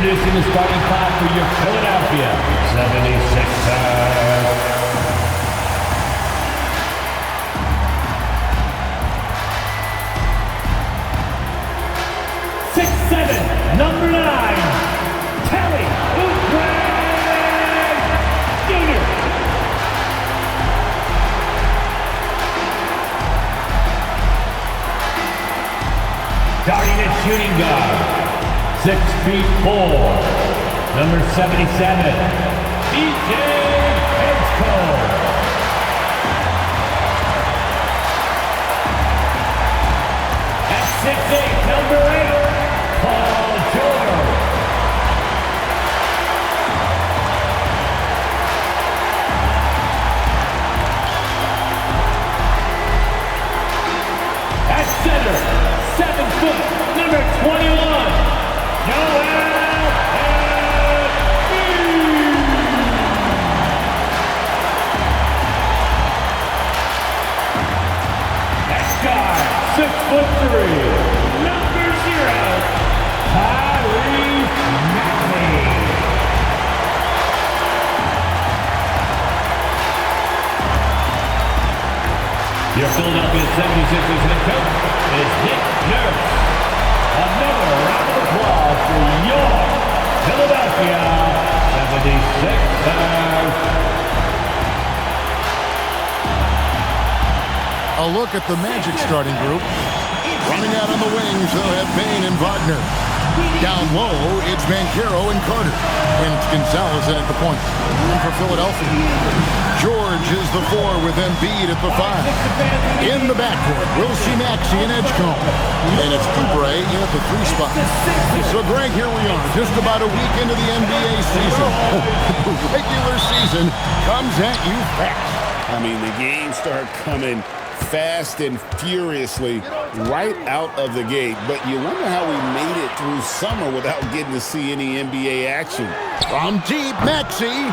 Introducing the starting five for your Philadelphia 76ers. 6'7", number 9, Kelly Oubre Jr. Starting at shooting guard, 6'4", number 77, DJ Henschel. At 6'8", number 8, Paul George. At center, 7 foot, number 21, Joel Embiid. At guard, 6'3", number 0, your Philadelphia 76ers head coach is Nick Nurse. Another round of applause for your Philadelphia 76ers. A look at the Magic starting group. Running out on the wings, they'll have Payne and Wagner. Down low, it's Banchero and Carter. And Gonzalez in at the point. And for Philadelphia, George is the 4 with Embiid at the 5. In the backcourt, we'll see Maxey and Edgecombe. And it's Oubre in at the 3 spot. So, Greg, here we are, just about a week into the NBA season. The regular season comes at you fast. I mean, the games start coming fast and furiously right out of the gate, but you wonder how we made it through summer without getting to see any NBA action. From deep, Maxey.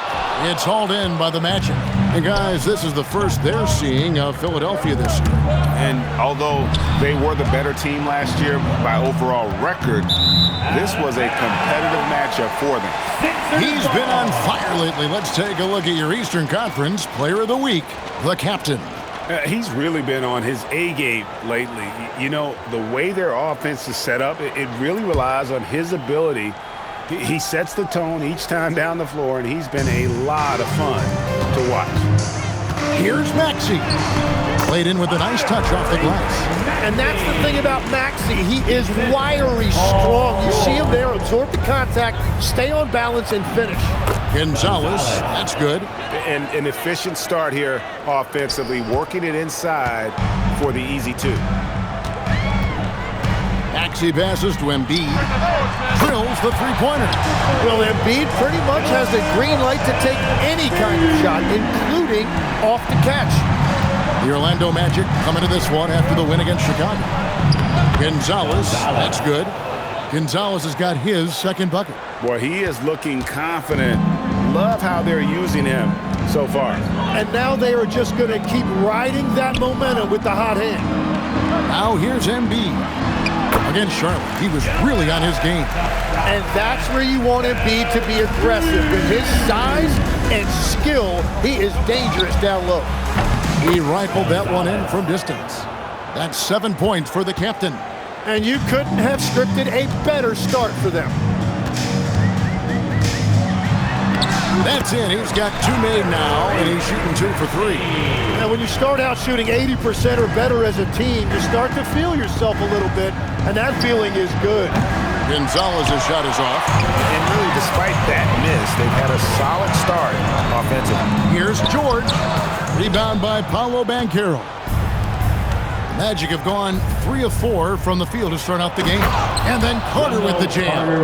It's hauled in by the Magic. And guys, this is the first they're seeing of Philadelphia this year. And although they were the better team last year by overall record, this was a competitive matchup for them. He's been on fire lately. Let's take a look at your Eastern Conference Player of the Week, the captain. He's really been on his A game lately. You know, the way their offense is set up, it really relies on his ability. He sets the tone each time down the floor, and he's been a lot of fun to watch. Here's Maxey. Played in with a nice touch off the glass. And that's the thing about Maxey. He is wiry strong. You see him there, absorb the contact, stay on balance, and finish. Gonzalez, that's good. And an efficient start here offensively, working it inside for the easy 2. Maxey passes to Embiid. Drills the three-pointer. Well, Embiid pretty much has the green light to take any kind of shot, including off the catch. The Orlando Magic coming to this one after the win against Chicago. Gonzalez, that's good. Gonzalez has got his second bucket. Boy, he is looking confident. Love how they're using him so far. And now they are just going to keep riding that momentum with the hot hand. Now here's Embiid. Against Charlotte, he was really on his game. And that's where you want Embiid to be aggressive. With his size and skill, he is dangerous down low. He rifled that one in from distance. That's 7 points for the captain. And you couldn't have scripted a better start for them. That's it. He's got 2 made now, and he's shooting 2 for 3. Now, when you start out shooting 80% or better as a team, you start to feel yourself a little bit, and that feeling is good. Gonzalez's shot is off. And really, despite that miss, they've had a solid start offensively. Here's George. Rebound by Paolo Banchero. The Magic have gone 3 of 4 from the field to start out the game. And then Carter with the jam.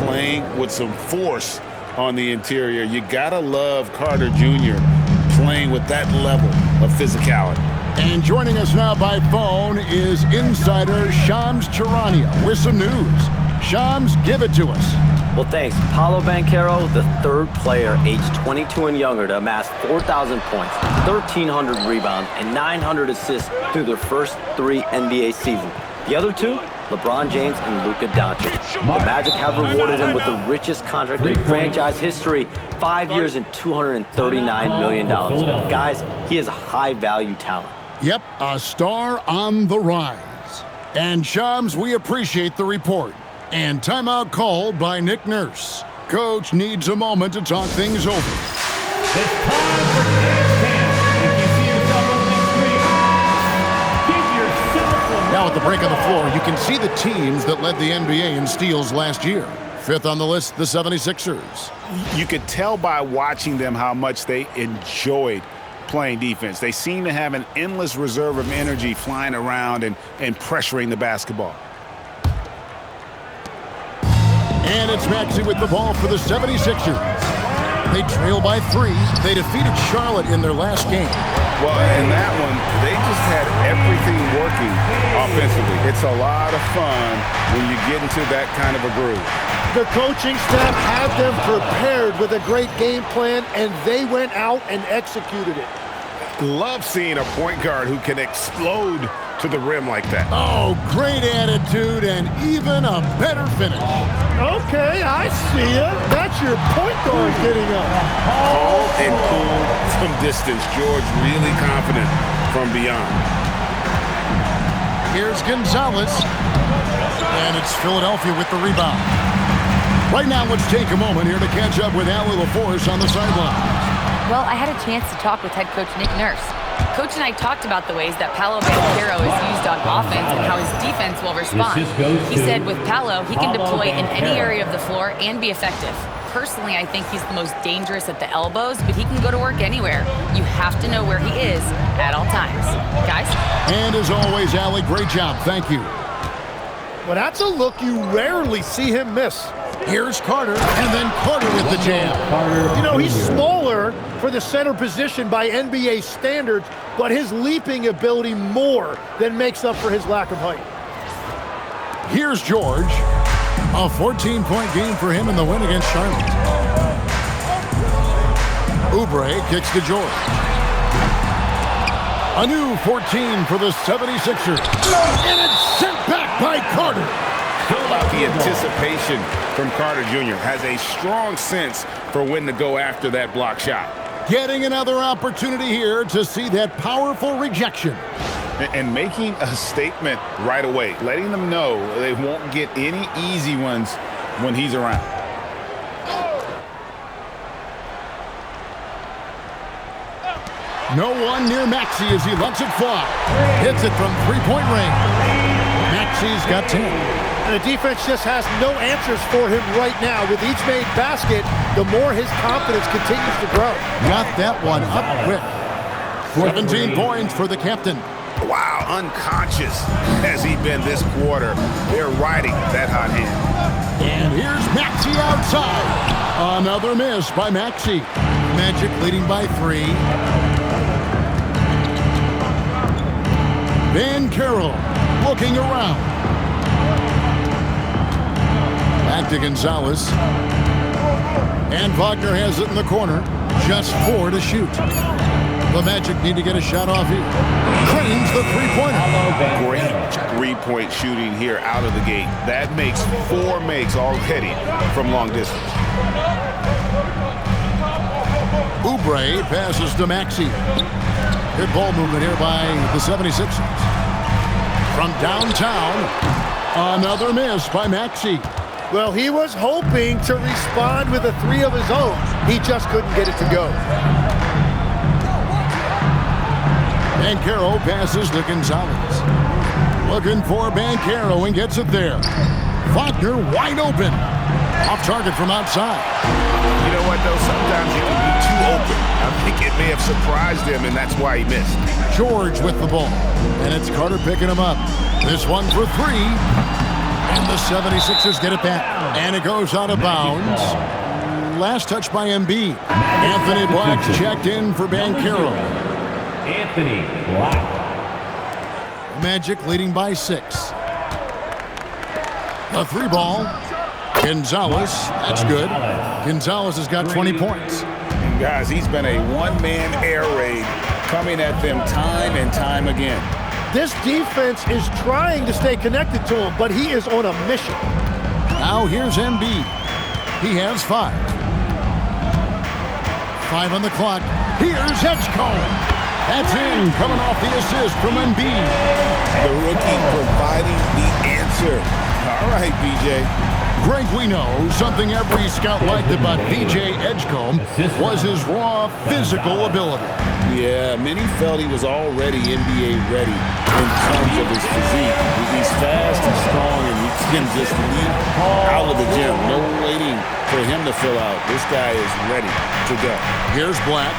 Playing with some force on the interior. You gotta love Carter Jr. playing with that level of physicality. And joining us now by phone is insider Shams Charania with some news. Shams, give it to us. Well, thanks. Paolo Banchero, the 3rd player aged 22 and younger to amass 4,000 points, 1,300 rebounds, and 900 assists through their first 3 NBA seasons. The other two, LeBron James and Luka Doncic. The Magic have rewarded him with the richest contract in franchise history, 5 years and $239 million. Guys, he is a high-value talent. Yep, a star on the rise. And Shams, we appreciate the report. And timeout called by Nick Nurse. Coach needs a moment to talk things over. It's time for dance camp. If you see yourself on the screen, give yourself a Now at the break on the floor, you can see the teams that led the NBA in steals last year. Fifth on the list, the 76ers. You could tell by watching them how much they enjoyed playing defense. They seem to have an endless reserve of energy flying around and pressuring the basketball. And it's Maxey with the ball for the 76ers. They trail by 3. They defeated Charlotte in their last game. Well, in that one, they just had everything working offensively. It's a lot of fun when you get into that kind of a groove. The coaching staff had them prepared with a great game plan, and they went out and executed it. Love seeing a point guard who can explode to the rim like that. Oh, great attitude and even a better finish. Okay, I see ya. That's your point guard getting up. Calm and cool from distance. George really confident from beyond. Here's Gonzalez. And it's Philadelphia with the rebound. Right now, let's take a moment here to catch up with Allie LaForce on the sideline. Well, I had a chance to talk with head coach Nick Nurse. Coach and I talked about the ways that Paolo Banchero is used on offense and how his defense will respond. He said with Paolo, he can deploy in any area of the floor and be effective. Personally, I think he's the most dangerous at the elbows, but he can go to work anywhere. You have to know where he is at all times. Guys? And as always, Allie, great job. Thank you. Well, that's a look you rarely see him miss. Here's Carter, and then Carter with the jam. You know, he's smaller for the center position by NBA standards, but his leaping ability more than makes up for his lack of height. Here's George. A 14-point game for him in the win against Charlotte. Oubre kicks to George. A new 14 for the 76ers. And it's sent back by Carter. How about the anticipation from Carter Jr.? Has a strong sense for when to go after that block shot. Getting another opportunity here to see that powerful rejection. And making a statement right away, letting them know they won't get any easy ones when he's around. No one near Maxey as he lets it fly. Hits it from three-point range. Maxey's got 10. And the defense just has no answers for him right now. With each made basket, the more his confidence continues to grow. Got that one up quick. 17 points for the captain. Wow, unconscious has he been this quarter. They're riding that hot hand. And here's Maxey outside. Another miss by Maxey. Magic leading by 3. Banchero looking around. Back to Gonzalez. And Wagner has it in the corner. Just 4 to shoot. The Magic need to get a shot off here. Cranes the three-pointer. Great three-point shooting here out of the gate. That makes 4 makes already from long distance. Oubre passes to Maxey. Good ball movement here by the 76ers. From downtown, another miss by Maxey. Well, he was hoping to respond with a 3 of his own. He just couldn't get it to go. Banchero passes to Gonzalez. Looking for Banchero and gets it there. Wagner wide open. Off target from outside. You know what, though? Sometimes you can be too open. I think it may have surprised him, and that's why he missed. George with the ball. And it's Carter picking him up. This one for 3. And the 76ers get it back. And it goes out of bounds. Last touch by MB. Anthony Black checked in for Banchero. Anthony Black. Magic leading by 6. The 3 ball. Gonzalez, that's good. Gonzalez has got 20 points. And guys, he's been a one-man air raid coming at them time and time again. This defense is trying to stay connected to him, but he is on a mission. Now here's MB. He has 5. 5 on the clock. Here's Edgecombe. That's in, coming off the assist from MB. The rookie providing the answer. All right, BJ. Greg, we know something every scout liked about VJ Edgecombe was his raw physical ability. Yeah, many felt he was already NBA ready in terms of his physique. He's fast and strong, and he can just leap out of the gym. No waiting for him to fill out. This guy is ready to go. Here's Black.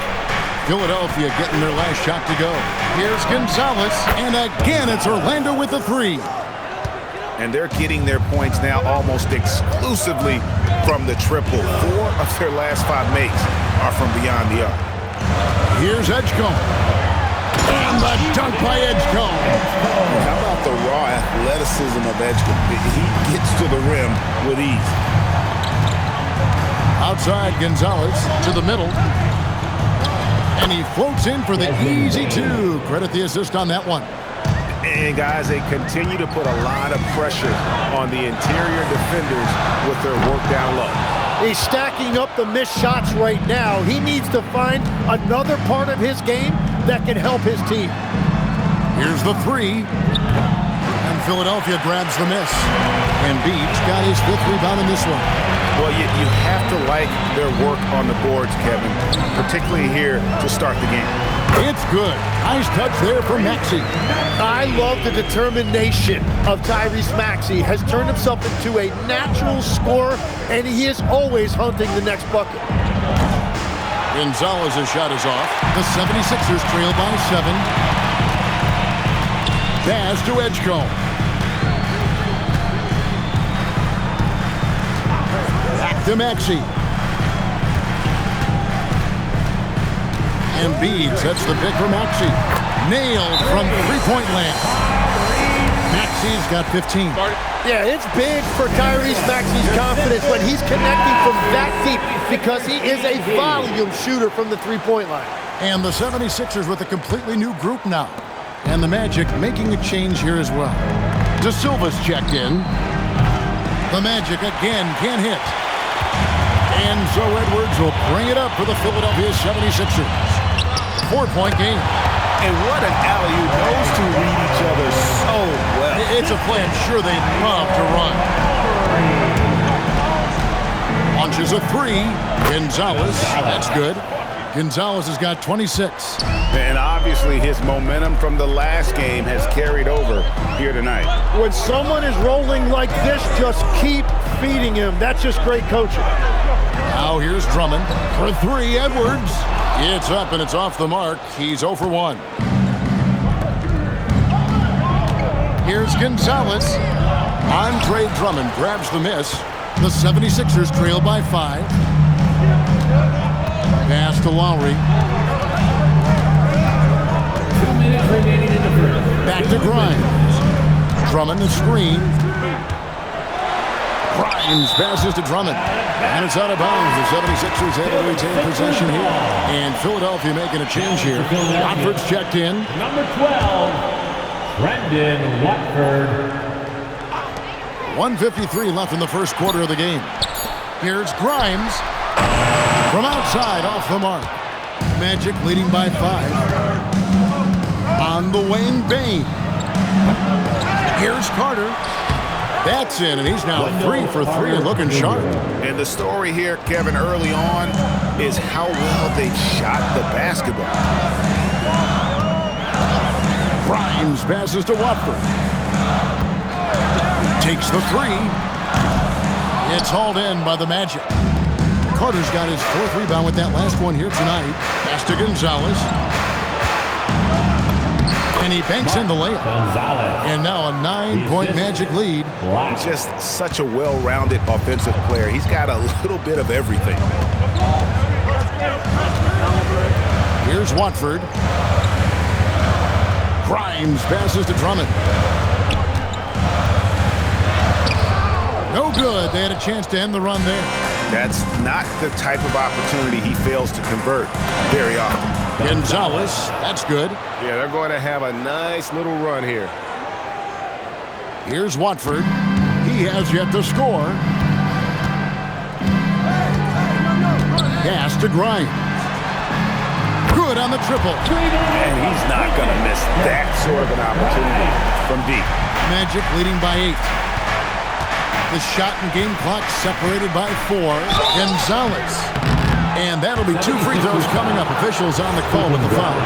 Philadelphia getting their last shot to go. Here's Gonzalez, and again it's Orlando with the 3. And they're getting their points now almost exclusively from the triple. 4 of their last 5 makes are from beyond the arc. Here's Edgecombe. And the dunk by Edgecombe. How about the raw athleticism of Edgecombe? He gets to the rim with ease. Outside Gonzalez to the middle. And he floats in for the easy 2. Credit the assist on that one. And guys, they continue to put a lot of pressure on the interior defenders with their work down low. He's stacking up the missed shots right now. He needs to find another part of his game that can help his team. Here's the 3. And Philadelphia grabs the miss. And Beach got his 5th rebound in this one. Well, you have to like their work on the boards, Kevin, particularly here to start the game. It's good. Nice touch there for Maxey. I love the determination of Tyrese Maxey. Has turned himself into a natural scorer, and he is always hunting the next bucket. Gonzalez's shot is off. The 76ers trail by 7. Pass to Edgecombe. Back to Maxey. Embiid sets the pick for Maxey. Nailed from three-point land. Maxey's got 15. Yeah, it's big for Tyrese Maxey's confidence when he's connecting from that deep because he is a volume shooter from the three-point line. And the 76ers with a completely new group now. And the Magic making a change here as well. De Silva's checked in. The Magic again can't hit. And so Edwards will bring it up for the Philadelphia 76ers. 4-point game. And what an alley-oop. Those two read each other so well. It's a play I'm sure they'd love to run. Launches a 3. Gonzalez, that's good. Gonzalez has got 26. And obviously his momentum from the last game has carried over here tonight. When someone is rolling like this, just keep feeding him. That's just great coaching. Now here's Drummond for 3. Edwards. It's up and it's off the mark. He's 0 for 1. Here's Gonzalez. Andre Drummond grabs the miss. The 76ers trail by 5. Pass to Lowry. 2 minutes remaining in the first. Back to Grimes. Drummond the screen. Grimes passes to Drummond. And it's out of bounds. The 76ers able to retain possession here. And Philadelphia making a change here. Watford's checked in. Number 12, Brendan Watford. 1:53 left in the first quarter of the game. Here's Grimes. From outside, off the mark. Magic leading by 5. On the wing, Bain. Here's Carter. That's in, and he's now 3 for 3 and looking sharp. And the story here, Kevin, early on is how well they shot the basketball. Grimes passes to Watford. Takes the 3. It's hauled in by the Magic. Carter's got his 4th rebound with that last one here tonight. Pass to Gonzalez. And he banks in the layup. And now a 9-point Magic lead. Just such a well-rounded offensive player. He's got a little bit of everything. Here's Watford. Grimes passes to Drummond. No good. They had a chance to end the run there. That's not the type of opportunity he fails to convert very often. Gonzalez, that's good. Yeah, they're going to have a nice little run here. Here's Watford. He has yet to score. Pass to Grimes. Good on the triple. And he's not going to miss that sort of an opportunity from deep. Magic leading by 8. The shot and game clock separated by 4. Gonzalez. And that'll be 2 free throws coming up. Officials on the call with the foul.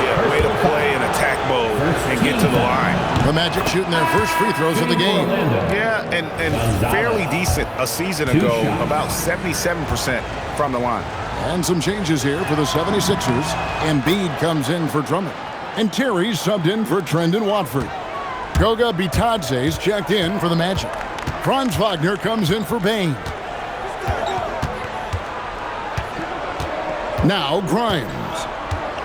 Yeah, way to play in attack mode and get to the line. The Magic shooting their first free throws of the game. Yeah, and fairly decent a season ago, about 77% from the line. And some changes here for the 76ers. Embiid comes in for Drummond. And Terry's subbed in for Trendon Watford. Goga Bitadze's checked in for the Magic. Franz Wagner comes in for Bain. Now Grimes.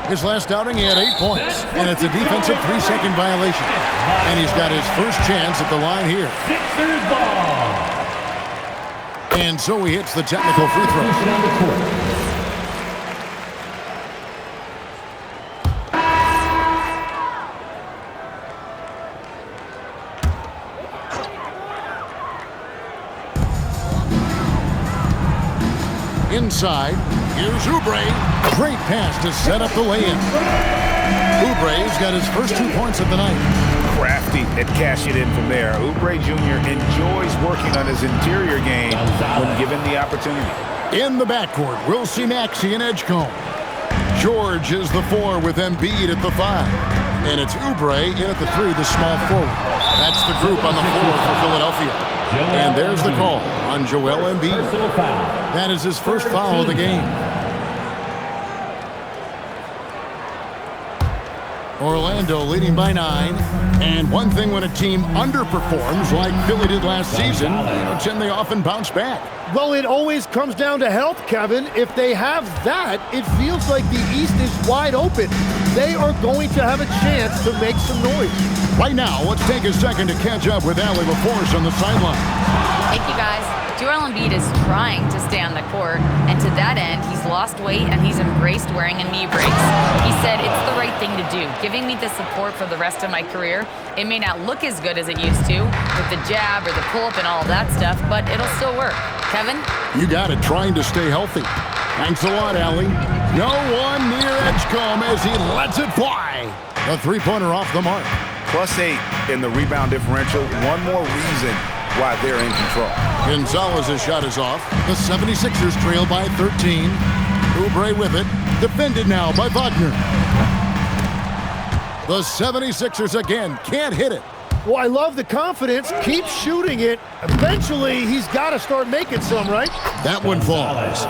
His last outing, he had 8 points. And it's a defensive 3-second violation. And he's got his first chance at the line here. Sixers ball. And so he hits the technical free throw. Inside, here's Oubre. Great pass to set up the lay-in. Oubre's got his first 2 points of the night. Crafty at cashing in from there. Oubre Jr. enjoys working on his interior game when given the opportunity. In the backcourt, we'll see Maxey and Edgecombe. George is the 4 with Embiid at the 5. And it's Oubre in at the 3, the small forward. That's the group on the floor for Philadelphia. And there's the call on Joel Embiid. That is his first foul of the game. Orlando leading by 9. And one thing when a team underperforms like Philly did last season, Jim, they often bounce back. Well, it always comes down to health, Kevin. If they have that, it feels like the East is wide open. They are going to have a chance to make some noise. Right now, let's take a second to catch up with Allie LaForce on the sideline. Thank you, guys. Joel Embiid is trying to stay on the court, and to that end, he's lost weight and he's embraced wearing a knee brace. He said, it's the right thing to do, giving me the support for the rest of my career. It may not look as good as it used to, with the jab or the pull-up and all that stuff, but it'll still work. Kevin? You got it, trying to stay healthy. Thanks a lot, Allie. No one near Edgecombe as he lets it fly. A three-pointer off the mark. +8 in the rebound differential. One more reason why they're in control. Gonzalez's shot is off. The 76ers trail by 13. Oubre with it. Defended now by Wagner. The 76ers again can't hit it. Well, I love the confidence. Keep shooting it. Eventually, he's got to start making some, right? That one falls.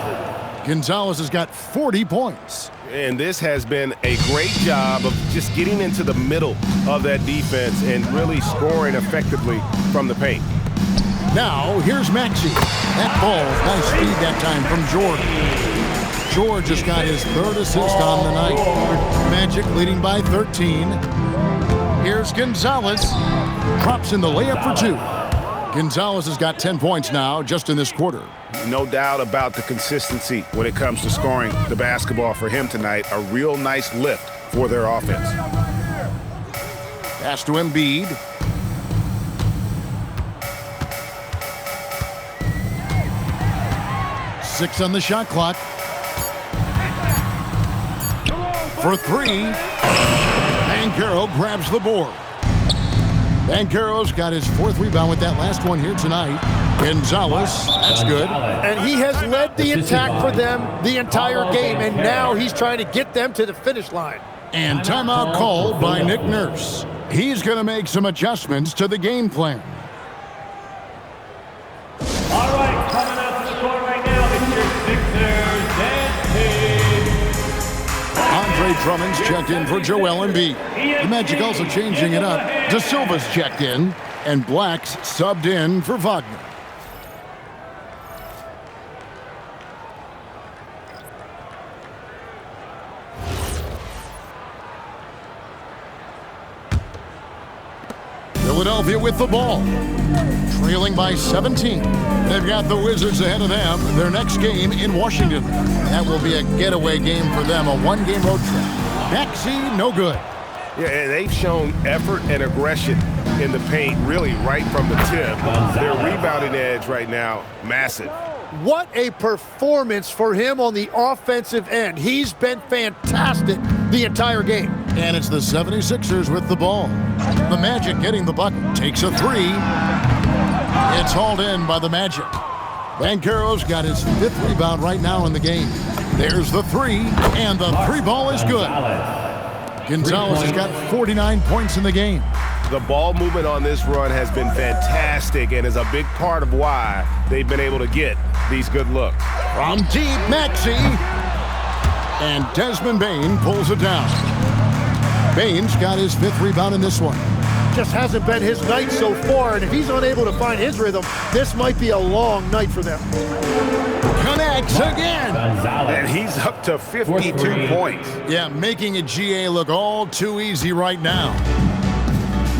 Gonzalez has got 40 points. And this has been a great job of just getting into the middle of that defense and really scoring effectively from the paint. Now, here's Maxey. That ball, nice speed that time from George. George has got his 3rd assist on the night. Magic leading by 13. Here's Gonzalez. Drops in the layup for 2. Gonzalez has got 10 points now just in this quarter. No doubt about the consistency when it comes to scoring the basketball for him tonight. A real nice lift for their offense. Pass to Embiid. Six on the shot clock. For 3. Banchero grabs the board. Banchero's got his 4th rebound with that last one here tonight. Gonzalez, that's good. And he has led the attack for them the entire game, and now he's trying to get them to the finish line. And timeout called by Nick Nurse. He's going to make some adjustments to the game plan. All right, coming out to the court right now, it's your Sixers and Andre Drummond's checked in for Joel Embiid. The Magic also changing it up. De Silva's checked in, and Black's subbed in for Wagner. Philadelphia with the ball, trailing by 17. They've got the Wizards ahead of them. Their next game in Washington. That will be a getaway game for them, a one-game road trip. Maxey, no good. Yeah, and they've shown effort and aggression in the paint really right from the tip. Their rebounding edge right now, massive. What a performance for him on the offensive end. He's been fantastic the entire game. And it's the 76ers with the ball. The Magic getting the bucket. Takes a three. It's hauled in by the Magic. Banchero's got his 5th rebound right now in the game. There's the three, and the three ball is good. Gonzalez has got 49 points in the game. The ball movement on this run has been fantastic and is a big part of why they've been able to get these good looks. From deep, Maxey. And Desmond Bane pulls it down. Bane's got his 5th rebound in this one. Just hasn't been his night so far, and if he's unable to find his rhythm, this might be a long night for them. Connects again. And he's up to 52 points. Yeah, making a GA look all too easy right now.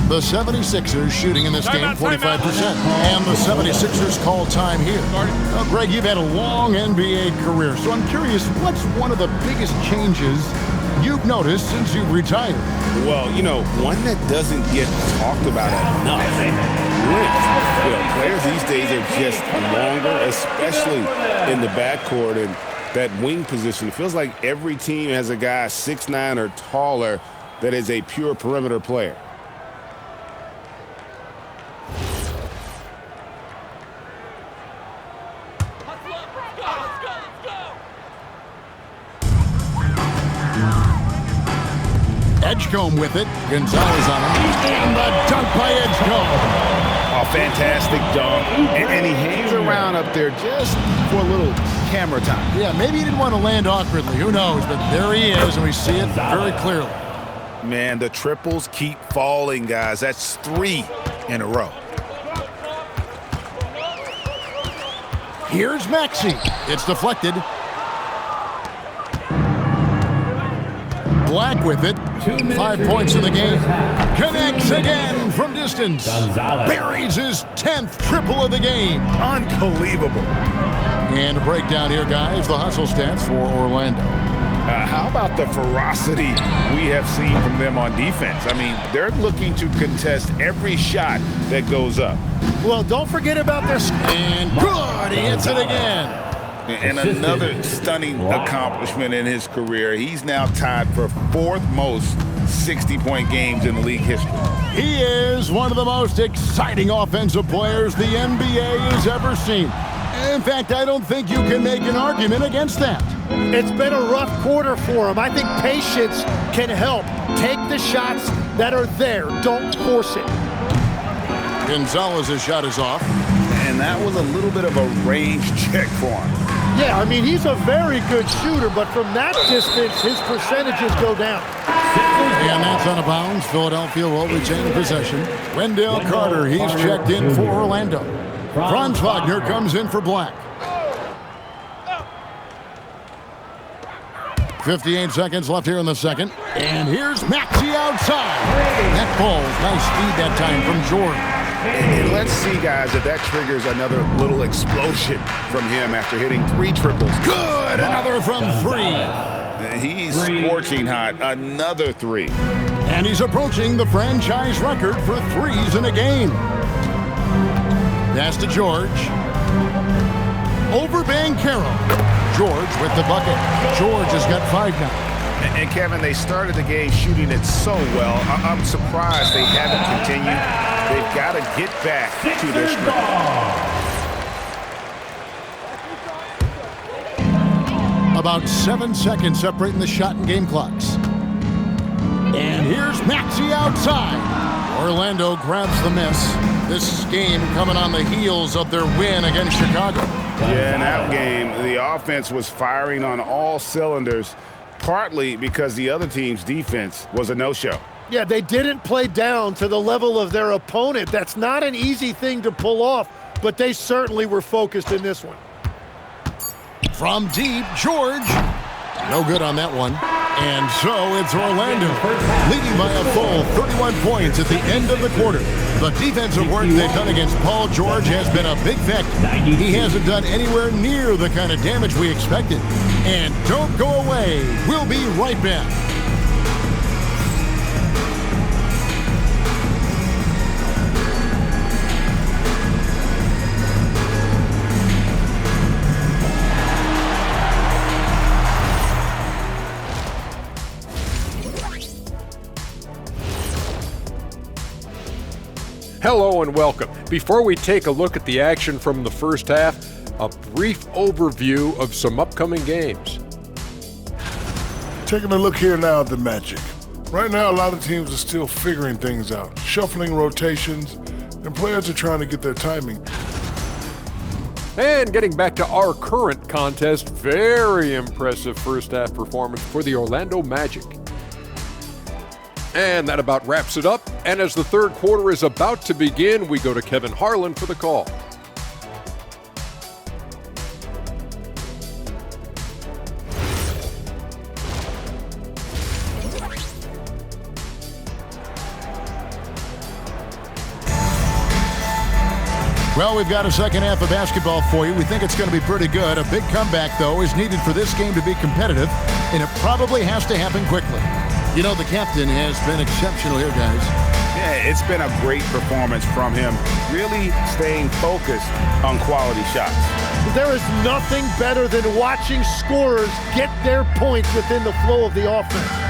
The 76ers shooting in this game 45%. And the 76ers call time here. Well, Greg, you've had a long NBA career, so I'm curious, what's one of the biggest changes you've noticed since you've retired? Well, you know, one that doesn't get talked about enough. Length. You know, players these days are just longer, especially in the backcourt and that wing position. It feels like every team has a guy 6'9" or taller that is a pure perimeter player. Edgecombe with it. Gonzalez on him. And the dunk by Edgecombe. A fantastic dunk. And he hangs around up there just for a little camera time. Yeah, maybe he didn't want to land awkwardly. Who knows? But there he is, and we see it very clearly. Man, the triples keep falling, guys. That's 3 in a row. Here's Maxey. It's deflected. Black with it. 5 points in the game. Connects again from distance. Buries his 10th triple of the game. Unbelievable. And a breakdown here, guys. The hustle stats for Orlando. How about the ferocity we have seen from them on defense? I mean, they're looking to contest every shot that goes up. Well, don't forget about this. And good. He hits it again. And another stunning accomplishment in his career. He's now tied for 4th most 60-point games in the league history. He is one of the most exciting offensive players the NBA has ever seen. In fact, I don't think you can make an argument against that. It's been a rough quarter for him. I think patience can help. Take the shots that are there. Don't force it. Gonzalez's shot is off. And that was a little bit of a range check for him. Yeah, I mean, he's a very good shooter, but from that distance, his percentages go down. And that's out of bounds. Philadelphia will retain possession. Wendell Carter, he's checked in for Orlando. Franz Wagner comes in for Black. 58 seconds left here in the second. And here's Maxey outside. That ball, nice feed that time from Jordan. And let's see, guys, if that triggers another little explosion from him after hitting 3 triples. Good! Another from 3. He's scorching hot. Another 3. And he's approaching the franchise record for threes in a game. Pass to George. Over Banchero. George with the bucket. George has got 5 now. And Kevin, they started the game shooting it so well. I'm surprised they haven't continued. They've got to get back to their strength. About 7 seconds separating the shot and game clocks. And here's Maxey outside. Orlando grabs the miss. This game coming on the heels of their win against Chicago. Yeah, in that game, the offense was firing on all cylinders, partly because the other team's defense was a no-show. Yeah, they didn't play down to the level of their opponent. That's not an easy thing to pull off, but they certainly were focused in this one. From deep, George. No good on that one. And so it's Orlando, leading by a full 31 points at the end of the quarter. The defensive work they've done against Paul George has been a big factor. He hasn't done anywhere near the kind of damage we expected. And don't go away. We'll be right back. Hello and welcome. Before we take a look at the action from the first half, a brief overview of some upcoming games. Taking a look here now at the Magic. Right now, a lot of teams are still figuring things out, shuffling rotations, and players are trying to get their timing. And getting back to our current contest, very impressive first half performance for the Orlando Magic. And that about wraps it up. And as the third quarter is about to begin, we go to Kevin Harlan for the call. Well, we've got a second half of basketball for you. We think it's going to be pretty good. A big comeback, though, is needed for this game to be competitive, and it probably has to happen quickly. You know, the captain has been exceptional here, guys. Yeah, it's been a great performance from him, really staying focused on quality shots. There is nothing better than watching scorers get their points within the flow of the offense.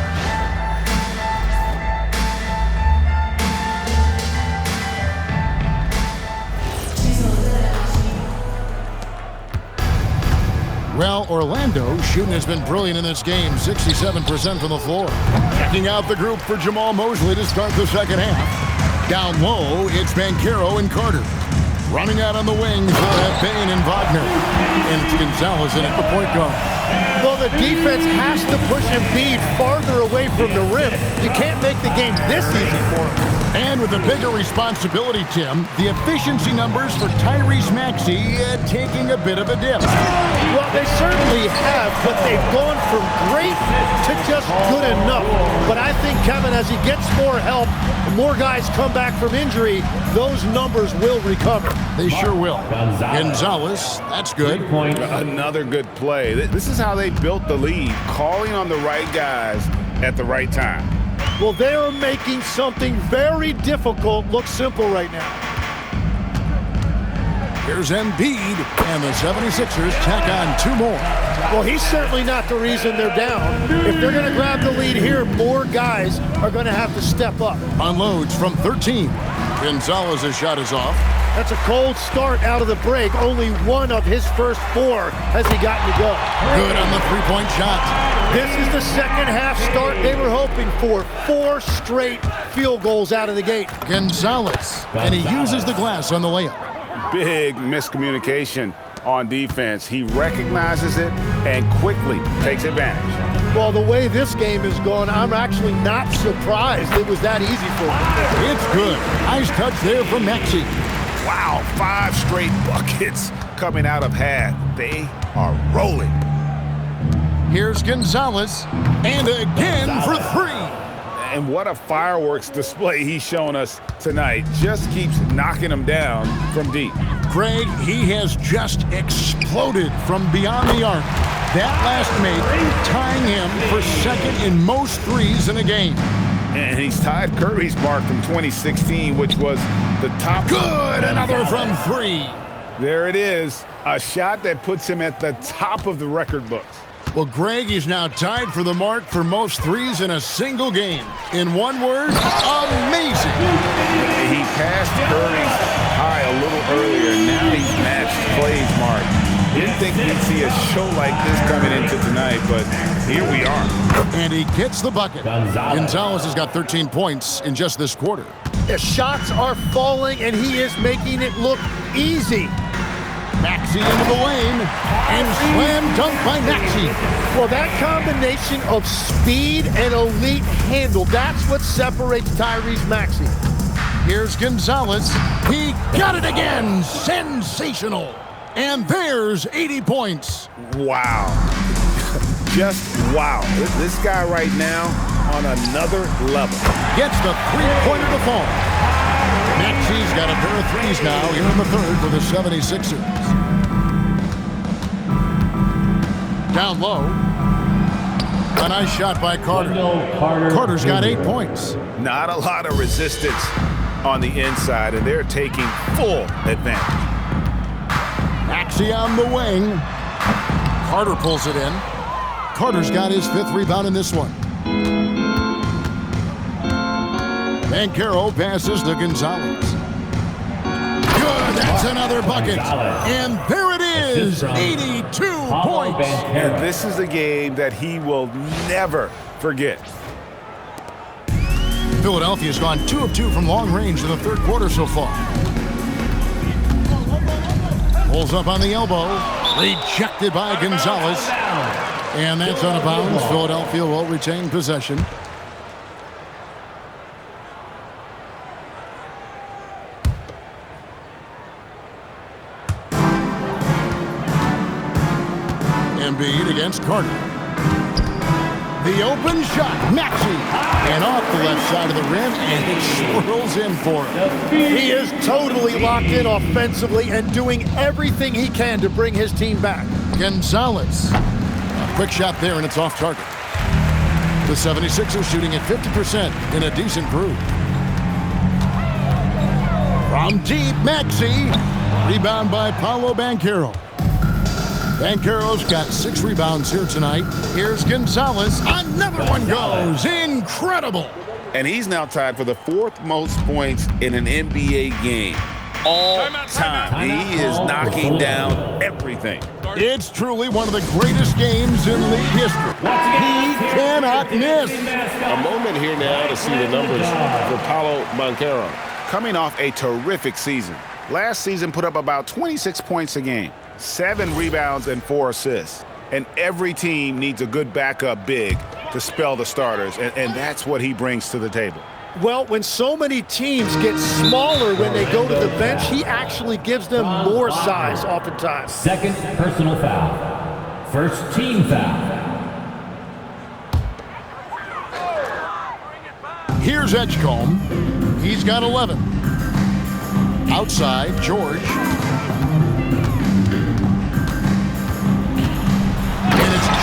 Well, Orlando shooting has been brilliant in this game, 67% from the floor. Checking out the group for Jamal Mosley to start the second half. Down low, it's Banchero and Carter. Running out on the wings, they'll have Payne and Wagner. And it's Gonzalez in at the point guard. Well, the defense has to push Embiid farther away from the rim. You can't make the game this easy for him. And with a bigger responsibility, Tim, the efficiency numbers for Tyrese Maxey taking a bit of a dip. Well, they certainly have, but they've gone from great to just good enough. But I think, Kevin, as he gets more help, more guys come back from injury, those numbers will recover. They sure will. Gonzalez, that's good. Another good play. This is how they built the lead, calling on the right guys at the right time. Well, they are making something very difficult look simple right now. Here's Embiid, and the 76ers tack on two more. Well, he's certainly not the reason they're down. If they're going to grab the lead here, more guys are going to have to step up. Unloads from 13. Gonzalez's shot is off. That's a cold start out of the break. Only one of his first four has he gotten to go. Good on the three-point shot. This is the second half start they were hoping for. 4 straight field goals out of the gate. Gonzalez, and he uses the glass on the layup. Big miscommunication on defense. He recognizes it and quickly takes advantage. Well, the way this game is going, I'm actually not surprised it was that easy for him. It's good. Nice touch there from Maxey. Wow, 5 straight buckets coming out of half. They are rolling. Here's Gonzalez, and again for 3. And what a fireworks display he's shown us tonight. Just keeps knocking them down from deep. Craig, he has just exploded from beyond the arc. That last make tying him for second in most threes in a game. And he's tied Curry's mark from 2016, which was the top. Good, another from 3. There it is, a shot that puts him at the top of the record books. Well, Greg is now tied for the mark for most threes in a single game. In one word, amazing. He passed Curry's high a little earlier. Now he's matched Clay's mark. Didn't think we'd see a show like this coming into tonight, but here we are. And he gets the bucket. Gonzalez has got 13 points in just this quarter. The shots are falling, and he is making it look easy. Maxey into the lane, and slam dunk by Maxey. Well, that combination of speed and elite handle, that's what separates Tyrese Maxey. Here's Gonzalez. He got it again. Sensational. And there's 80 points. Wow. just wow. This guy right now on another level. Gets the three-pointer to fall. Maxi's got a pair of threes now here in the third for the 76ers. Down low. A nice shot by Carter. Carter's got 8 points. Not a lot of resistance on the inside, and they're taking full advantage. Maxey on the wing. Carter pulls it in. Carter's got his 5th rebound in this one. Banchero passes to Gonzalez. Good, that's another bucket. And there it is, 82 points. And this is a game that he will never forget. Philadelphia's gone 2 of 2 from long range in the third quarter so far. Pulls up on the elbow. Rejected by Gonzalez. And that's out of bounds. Philadelphia will retain possession. Embiid against Carter. The open shot, Maxey. And off the left side of the rim, and it swirls in for him. He is totally locked in offensively and doing everything he can to bring his team back. Gonzalez. A quick shot there, and it's off target. The 76ers shooting at 50% in a decent groove. From deep, Maxey. Rebound by Paolo Banchero. Banchero's got 6 rebounds here tonight. Here's Gonzalez. Another one goes. Incredible. And he's now tied for the 4th most points in an NBA game all time. He is knocking down everything. It's truly one of the greatest games in league history. He cannot miss. A moment here now to see the numbers for Paolo Banchero. Coming off a terrific season. Last season put up about 26 points a game. 7 rebounds and 4 assists. And every team needs a good backup big to spell the starters, and that's what he brings to the table. Well, when so many teams get smaller when they go to the bench, he actually gives them more size oftentimes. Second personal foul. First team foul. Here's Edgecombe. He's got 11. Outside, George.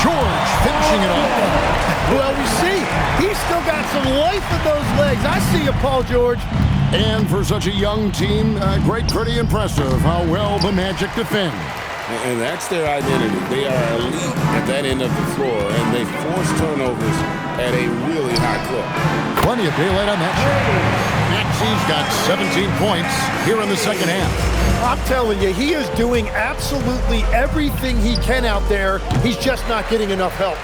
George finishing it off. Well, we see he's still got some life in those legs. I see you, Paul George. And for such a young team, pretty impressive how well the Magic defend. And that's their identity. They are elite at that end of the floor, and they force turnovers at a really high clip. Plenty of daylight on that shot. Maxey's got 17 points here in the second half. I'm telling you, he is doing absolutely everything he can out there. He's just not getting enough help.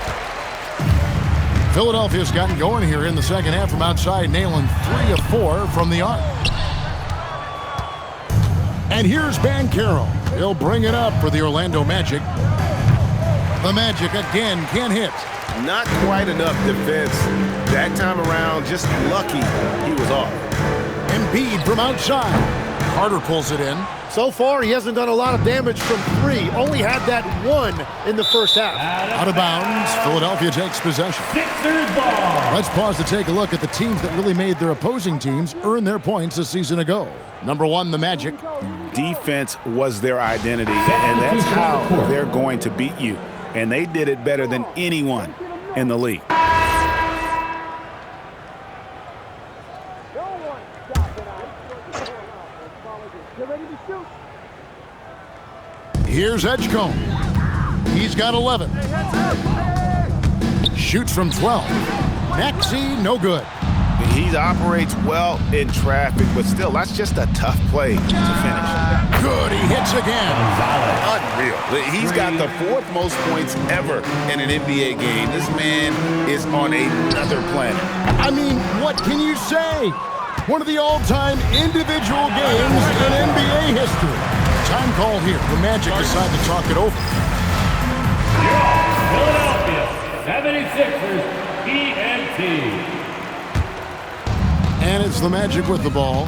Philadelphia's gotten going here in the second half from outside, nailing 3 of 4 from the arc. And here's Banchero. He'll bring it up for the Orlando Magic. The Magic again can't hit. Not quite enough defense that time around. Just lucky he was off. Embiid from outside. Carter pulls it in. So far, he hasn't done a lot of damage from 3. Only had that 1 in the first half. Out of bounds. Philadelphia takes possession. Sixers ball. Let's pause to take a look at the teams that really made their opposing teams earn their points a season ago. Number 1, the Magic. Defense was their identity, and that's how they're going to beat you. And they did it better than anyone in the league. Here's Edgecombe. He's got 11. Shoots from 12. Maxey, no good. He operates well in traffic, but still, that's just a tough play to finish. Good, he hits again. Unreal. He's got the 4th most points ever in an NBA game. This man is on another planet. I mean, what can you say? One of the all-time individual games in NBA history. Time call here. The Magic decide to talk it over. Philadelphia 76ers ENT. And it's the Magic with the ball.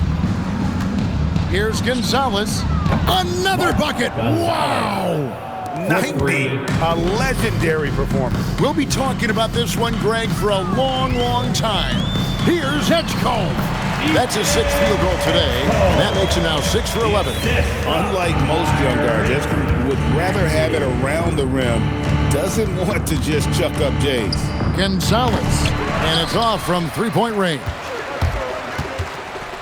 Here's Gonzalez. Another bucket. Wow! 90, a legendary performance. We'll be talking about this one, Greg, for a long, long time. Here's Edgecombe. That's his 6th field goal today, and that makes it now 6 for 11. Unlike most young guards, Edgecombe would rather have it around the rim, doesn't want to just chuck up J's. Gonzalez, and it's off from three-point range.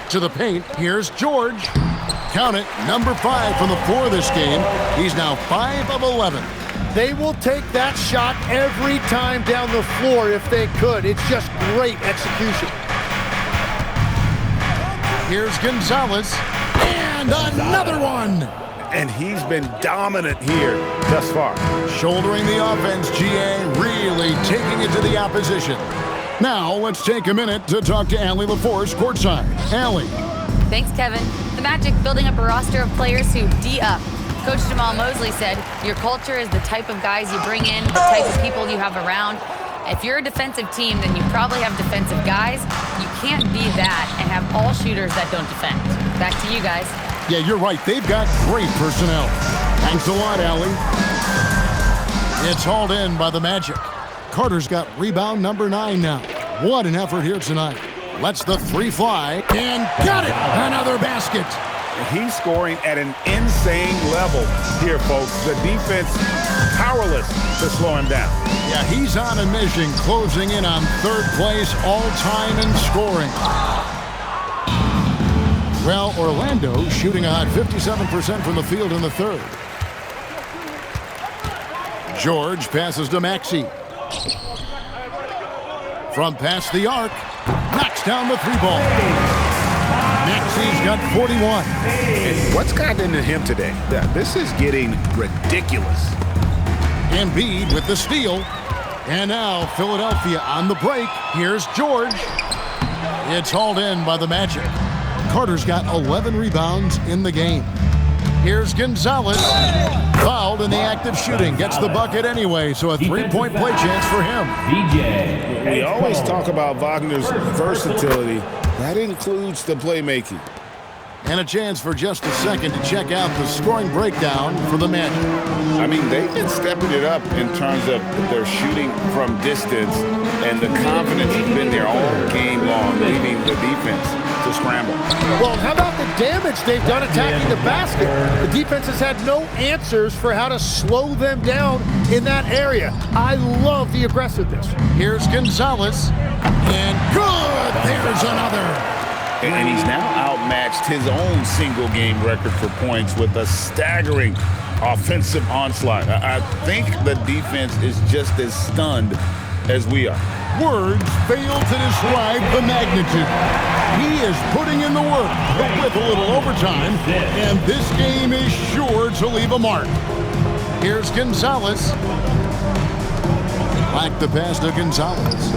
To the paint, here's George. Count it, number 5 from the floor this game. He's now 5 of 11. They will take that shot every time down the floor if they could. It's just great execution. Here's Gonzalez, and another one. And he's been dominant here thus far. Shouldering the offense, GA, really taking it to the opposition. Now, let's take a minute to talk to Allie LaForce courtside. Allie. Thanks, Kevin. The Magic building up a roster of players who D-up. Coach Jamal Mosley said, your culture is the type of guys you bring in, the type of people you have around. If you're a defensive team, then you probably have defensive guys. You can't be that and have all shooters that don't defend. Back to you guys. Yeah, you're right. They've got great personnel. Thanks a lot, Allie. It's hauled in by the Magic. Carter's got rebound number 9 now. What an effort here tonight. Lets the 3 fly, and got it! Another basket. He's scoring at an insane level here, folks. The defense powerless to slow him down. Yeah, he's on a mission, closing in on 3rd place all-time in scoring. Well, Orlando shooting a hot 57% from the field in the 3rd. George passes to Maxey. From past the arc, knocks down the 3-ball. Maxey's got 41. And what's gotten into him today? This is getting ridiculous. Embiid with the steal. And now Philadelphia on the break. Here's George. It's hauled in by the Magic. Carter's got 11 rebounds in the game. Here's Gonzalez. Fouled in the act of shooting. Gets the bucket anyway, so a 3-point play chance for him. We always talk about Wagner's versatility. That includes the playmaking. And a chance for just a second to check out the scoring breakdown for the Magic. I mean, they've been stepping it up in terms of their shooting from distance, and the confidence has been there all game long, leaving the defense to scramble. Well, how about the damage they've done attacking the basket? The defense has had no answers for how to slow them down in that area. I love the aggressiveness. Here's Gonzalez, and good! There's another. And he's now outmatched his own single-game record for points with a staggering offensive onslaught. I think the defense is just as stunned as we are. Words fail to describe the magnitude. He is putting in the work with a little overtime, and this game is sure to leave a mark. Here's Gonzalez. Back the pass to Gonzalez.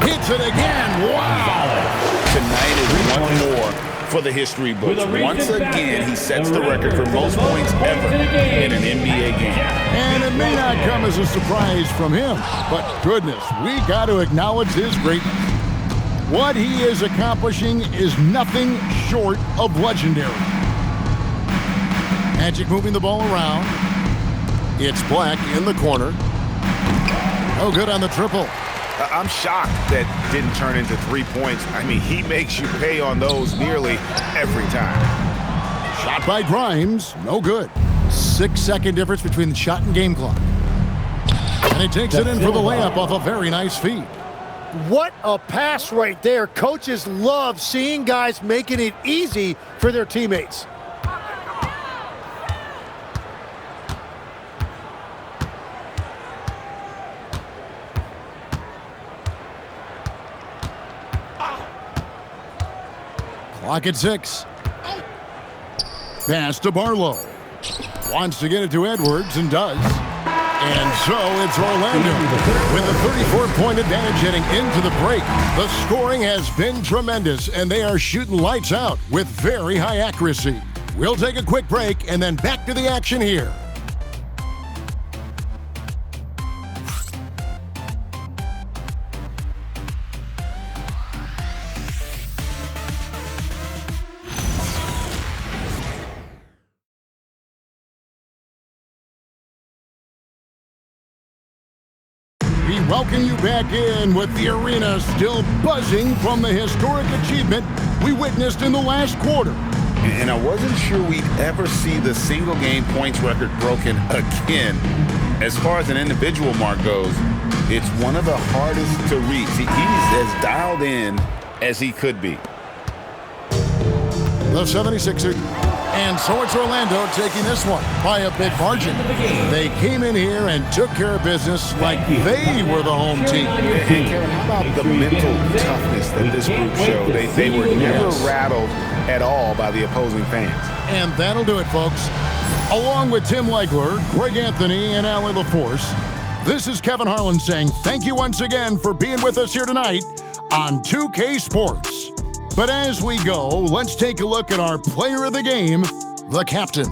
Hits it again. Wow! Tonight is one more for the history books. Once again, he sets the record for most points ever in an NBA game. And it may not come as a surprise from him, but goodness, we got to acknowledge his greatness. What he is accomplishing is nothing short of legendary. Magic moving the ball around. It's Black in the corner. No good on the triple. I'm shocked that didn't turn into 3 points. I mean, he makes you pay on those nearly every time. Shot by Grimes, no good. 6-second difference between the shot and game clock. And he takes it in for the layup off a very nice feed. What a pass right there. Coaches love seeing guys making it easy for their teammates. Clock at 6. Pass to Barlow. Wants to get it to Edwards and does. And so it's Orlando with a 34-point advantage heading into the break. The scoring has been tremendous, and they are shooting lights out with very high accuracy. We'll take a quick break and then back to the action here. welcome you back in with the arena still buzzing from the historic achievement we witnessed in the last quarter. And I wasn't sure we'd ever see the single-game points record broken again. As far as an individual mark goes, it's one of the hardest to reach. He's as dialed in as he could be. The 76ers, and so it's Orlando taking this one by a big margin. They came in here and took care of business like they were the home team. And Kevin, how about the mental toughness that this group showed? They were never rattled at all by the opposing fans. And that'll do it, folks. Along with Tim Legler, Greg Anthony, and Allie LaForce, this is Kevin Harlan saying thank you once again for being with us here tonight on 2K Sports. But as we go, let's take a look at our player of the game, the captain.